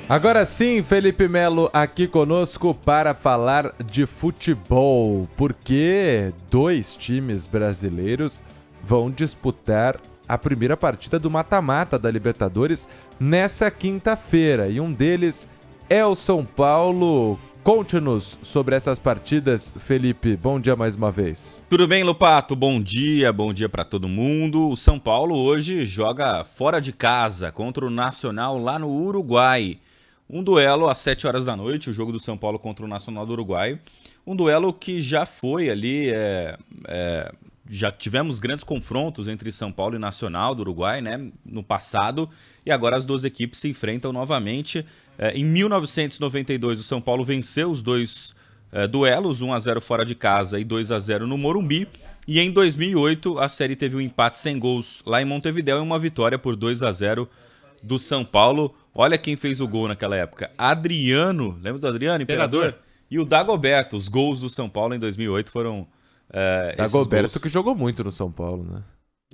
Agora sim, Felipe Melo aqui conosco para falar de futebol, porque dois times brasileiros vão disputar a primeira partida do mata-mata da Libertadores nessa quinta-feira, e um deles é o São Paulo. Conte-nos sobre essas partidas, Felipe. Bom dia mais uma vez. Tudo bem, Lupato? Bom dia para todo mundo. O São Paulo hoje joga fora de casa contra o Nacional lá no Uruguai. Um duelo às 7 horas da noite, o jogo do São Paulo contra o Nacional do Uruguai. Um duelo que já foi ali, já tivemos grandes confrontos entre São Paulo e Nacional do Uruguai, né, no passado, e agora as duas equipes se enfrentam novamente. Em 1992, o São Paulo venceu os dois duelos, 1-0 fora de casa e 2-0 no Morumbi. E em 2008, a série teve um empate sem gols lá em Montevidéu e uma vitória por 2-0 do São Paulo. Olha quem fez o gol naquela época. Adriano, lembra do Adriano, Imperador? E o Dagoberto. Os gols do São Paulo em 2008 foram Dagoberto que jogou muito no São Paulo, né?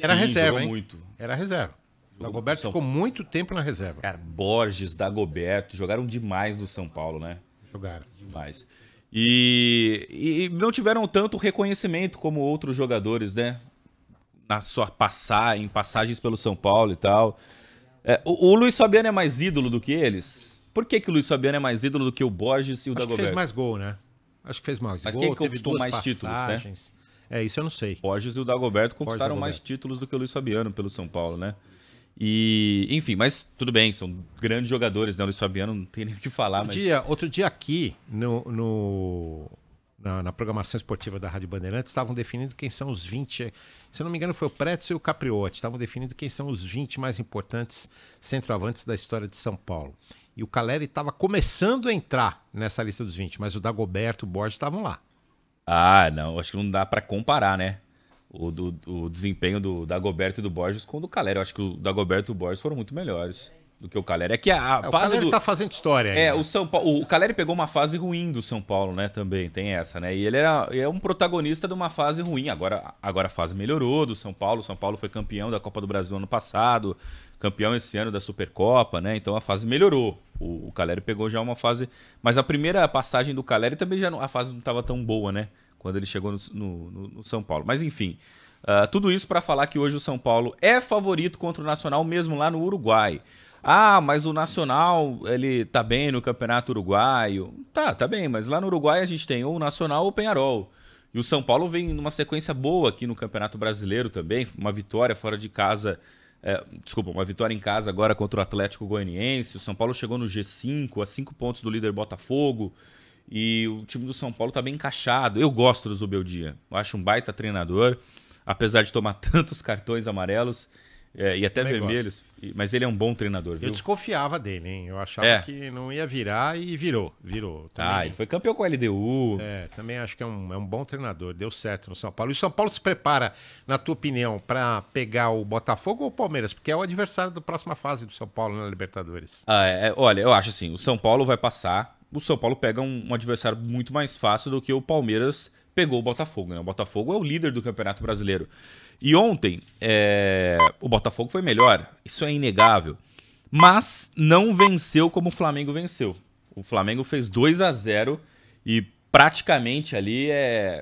Era reserva, jogou hein? muito. Era reserva. O Dagoberto ficou muito tempo na reserva. Cara, Borges, Dagoberto, jogaram demais no São Paulo, né? Jogaram. Demais. E não tiveram tanto reconhecimento como outros jogadores, né? Em passagens pelo São Paulo e tal. O Luiz Fabiano é mais ídolo do que eles? Por que o Luiz Fabiano é mais ídolo do que o Borges e o Dagoberto? Acho que fez mais gol, né? Acho que fez mais gol. Mas quem conquistou mais títulos, né? Isso eu não sei. Borges e o Dagoberto conquistaram mais títulos do que o Luiz Fabiano pelo São Paulo, né? E, enfim, mas tudo bem, são grandes jogadores, né? O Luiz Fabiano não tem nem o que falar. Outro dia aqui, na programação esportiva da Rádio Bandeirantes, estavam definindo quem são os 20, se eu não me engano foi o Pretz e o Capriotti, estavam definindo quem são os 20 mais importantes centroavantes da história de São Paulo. E o Caleri estava começando a entrar nessa lista dos 20, mas o Dagoberto e o Borges estavam lá. Ah, não, acho que não dá para comparar, né? O desempenho do Dagoberto e do Borges com o do Caleri. Eu acho que o Dagoberto e o Borges foram muito melhores do que o Caleri. É que a fase o Caleri tá fazendo história aí. O Caleri pegou uma fase ruim do São Paulo, né? Também tem essa, né? E ele é um protagonista de uma fase ruim. Agora a fase melhorou do São Paulo. O São Paulo foi campeão da Copa do Brasil ano passado, campeão esse ano da Supercopa, né? Então a fase melhorou. O Caleri pegou já uma fase... Mas a primeira passagem do Caleri também a fase não estava tão boa, né? Quando ele chegou no São Paulo. Mas enfim, tudo isso para falar que hoje o São Paulo é favorito contra o Nacional, mesmo lá no Uruguai. Ah, mas o Nacional, ele tá bem no Campeonato Uruguaio. Tá bem, mas lá no Uruguai a gente tem ou o Nacional ou o Peñarol. E o São Paulo vem numa sequência boa aqui no Campeonato Brasileiro também. Uma vitória fora de casa... uma vitória em casa agora contra o Atlético Goianiense. O São Paulo chegou no G5, a 5 pontos do líder Botafogo. E o time do São Paulo tá bem encaixado. Eu gosto do Zubeldia. Eu acho um baita treinador. Apesar de tomar tantos cartões amarelos e até vermelhos. Mas ele é um bom treinador, viu? Eu desconfiava dele, hein? Eu achava que não ia virar e virou. Também. Ele foi campeão com a LDU. Também acho que é um bom treinador. Deu certo no São Paulo. E o São Paulo se prepara, na tua opinião, para pegar o Botafogo ou o Palmeiras? Porque é o adversário da próxima fase do São Paulo na Libertadores. Olha, eu acho assim, o São Paulo vai passar. O São Paulo pega um adversário muito mais fácil do que o Palmeiras pegou o Botafogo, né? O Botafogo é o líder do Campeonato Brasileiro. E ontem, o Botafogo foi melhor, isso é inegável. Mas não venceu como o Flamengo venceu. O Flamengo fez 2-0 e praticamente ali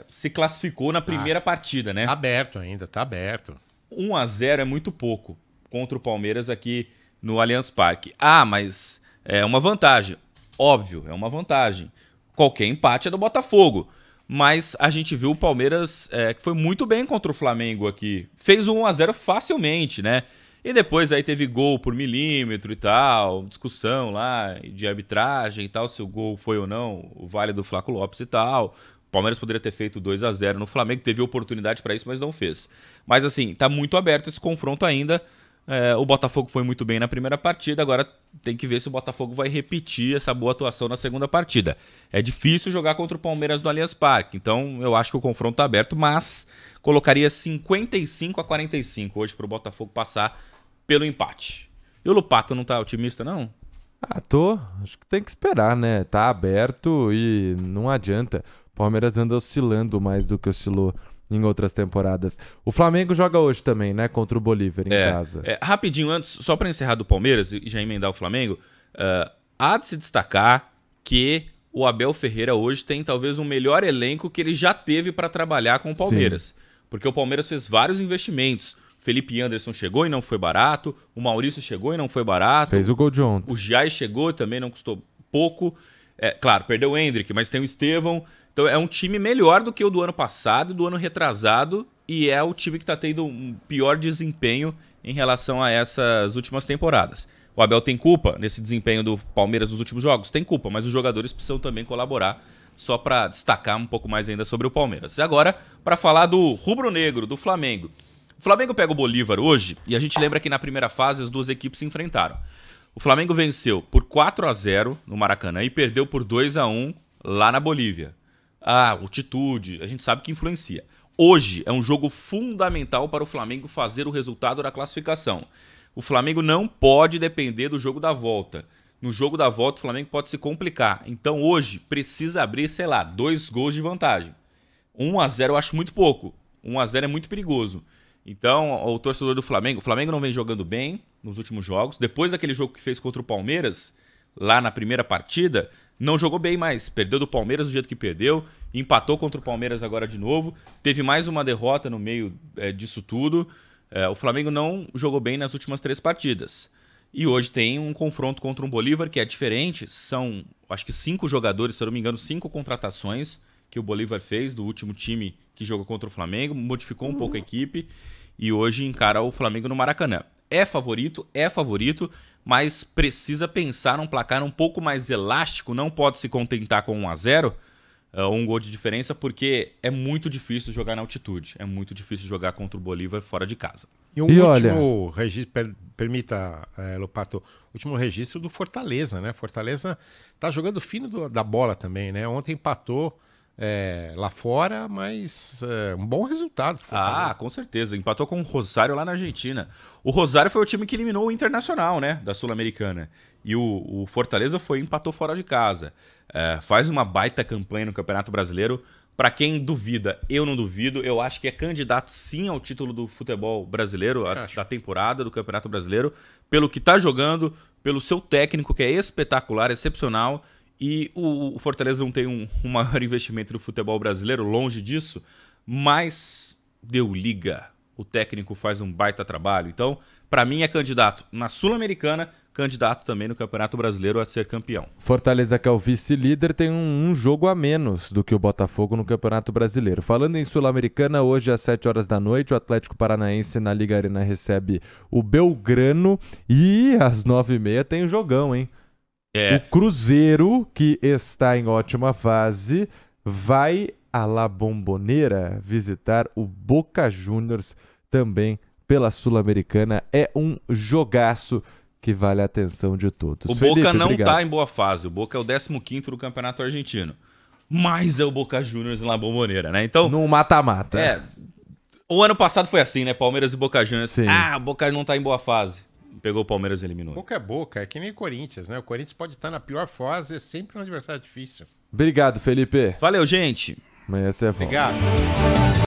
se classificou na primeira partida, né? Tá aberto ainda, tá aberto. 1-0 é muito pouco contra o Palmeiras aqui no Allianz Parque. Ah, mas é uma vantagem. Óbvio, é uma vantagem. Qualquer empate é do Botafogo. Mas a gente viu o Palmeiras que foi muito bem contra o Flamengo aqui. Fez um 1-0 facilmente, né? E depois aí teve gol por milímetro e tal, discussão lá de arbitragem e tal, se o gol foi ou não, o vale do Flaco Lopes e tal. O Palmeiras poderia ter feito 2-0 no Flamengo, teve oportunidade para isso, mas não fez. Mas assim, tá muito aberto esse confronto ainda. O Botafogo foi muito bem na primeira partida, agora tem que ver se o Botafogo vai repetir essa boa atuação na segunda partida. É difícil jogar contra o Palmeiras no Allianz Parque, então eu acho que o confronto está aberto, mas colocaria 55-45 hoje para o Botafogo passar pelo empate. E o Lupato não tá otimista, não? Tô. Acho que tem que esperar, né? Tá aberto e não adianta. O Palmeiras anda oscilando mais do que oscilou em outras temporadas. O Flamengo joga hoje também, né? Contra o Bolívar em casa. Rapidinho, antes, só para encerrar do Palmeiras e já emendar o Flamengo, há de se destacar que o Abel Ferreira hoje tem talvez um melhor elenco que ele já teve para trabalhar com o Palmeiras. Sim. Porque o Palmeiras fez vários investimentos. Felipe Anderson chegou e não foi barato. O Maurício chegou e não foi barato. Fez o gol de ontem. O Jai chegou e também não custou pouco. Claro, perdeu o Hendrick, mas tem o Estevão. Então é um time melhor do que o do ano passado e do ano retrasado. E é o time que está tendo um pior desempenho em relação a essas últimas temporadas. O Abel tem culpa nesse desempenho do Palmeiras nos últimos jogos? Tem culpa, mas os jogadores precisam também colaborar, só para destacar um pouco mais ainda sobre o Palmeiras. E agora, para falar do rubro-negro, do Flamengo. O Flamengo pega o Bolívar hoje e a gente lembra que na primeira fase as duas equipes se enfrentaram. O Flamengo venceu por 4-0 no Maracanã e perdeu por 2-1 lá na Bolívia. Altitude, a gente sabe que influencia. Hoje é um jogo fundamental para o Flamengo fazer o resultado da classificação. O Flamengo não pode depender do jogo da volta. No jogo da volta o Flamengo pode se complicar. Então hoje precisa abrir, 2 gols de vantagem. 1-0 eu acho muito pouco. 1-0 é muito perigoso. Então o torcedor do Flamengo... O Flamengo não vem jogando bem nos últimos jogos. Depois daquele jogo que fez contra o Palmeiras, lá na primeira partida, não jogou bem mais. Perdeu do Palmeiras do jeito que perdeu. Empatou contra o Palmeiras agora de novo. Teve mais uma derrota no meio disso tudo. O Flamengo não jogou bem nas últimas 3 partidas. E hoje tem um confronto contra um Bolívar que é diferente. São, acho que 5 jogadores, se eu não me engano, 5 contratações que o Bolívar fez do último time que jogou contra o Flamengo. Modificou um pouco a equipe e hoje encara o Flamengo no Maracanã. É favorito, mas precisa pensar num placar um pouco mais elástico. Não pode se contentar com 1-0. Um gol de diferença, porque é muito difícil jogar na altitude. É muito difícil jogar contra o Bolívar fora de casa. E último registro, permita, Lopato, último registro do Fortaleza, né? Fortaleza tá jogando fino da bola também, né? Ontem empatou lá fora, mas um bom resultado. Com certeza. Empatou com o Rosário lá na Argentina. O Rosário foi o time que eliminou o Internacional, né? Da Sul-Americana. E o Fortaleza empatou fora de casa. Faz uma baita campanha no Campeonato Brasileiro. Para quem duvida, eu não duvido. Eu acho que é candidato sim ao título do futebol brasileiro, da temporada do Campeonato Brasileiro, pelo que está jogando, pelo seu técnico, que é espetacular, excepcional. E o Fortaleza não tem um maior investimento no futebol brasileiro, longe disso, mas deu liga. O técnico faz um baita trabalho. Então, para mim, é candidato na Sul-Americana, candidato também no Campeonato Brasileiro a ser campeão. Fortaleza, que é o vice-líder, tem um jogo a menos do que o Botafogo no Campeonato Brasileiro. Falando em Sul-Americana, hoje às 7 horas da noite, o Atlético Paranaense na Liga Arena recebe o Belgrano e às 9h30 tem um jogão, hein? O Cruzeiro, que está em ótima fase, vai à La Bombonera visitar o Boca Juniors também pela Sul-Americana. É um jogaço que vale a atenção de todos. O Boca não está em boa fase. O Boca é o 15º do Campeonato Argentino. Mas é o Boca Juniors na Bombonera, né? Então, no mata-mata. O ano passado foi assim, né? Palmeiras e Boca Juniors. Sim. O Boca não está em boa fase. Pegou o Palmeiras e eliminou. Boca é Boca, é que nem Corinthians, né? O Corinthians pode estar na pior fase, é sempre um adversário difícil. Obrigado, Felipe. Valeu, gente. Amanhã você volta. Obrigado.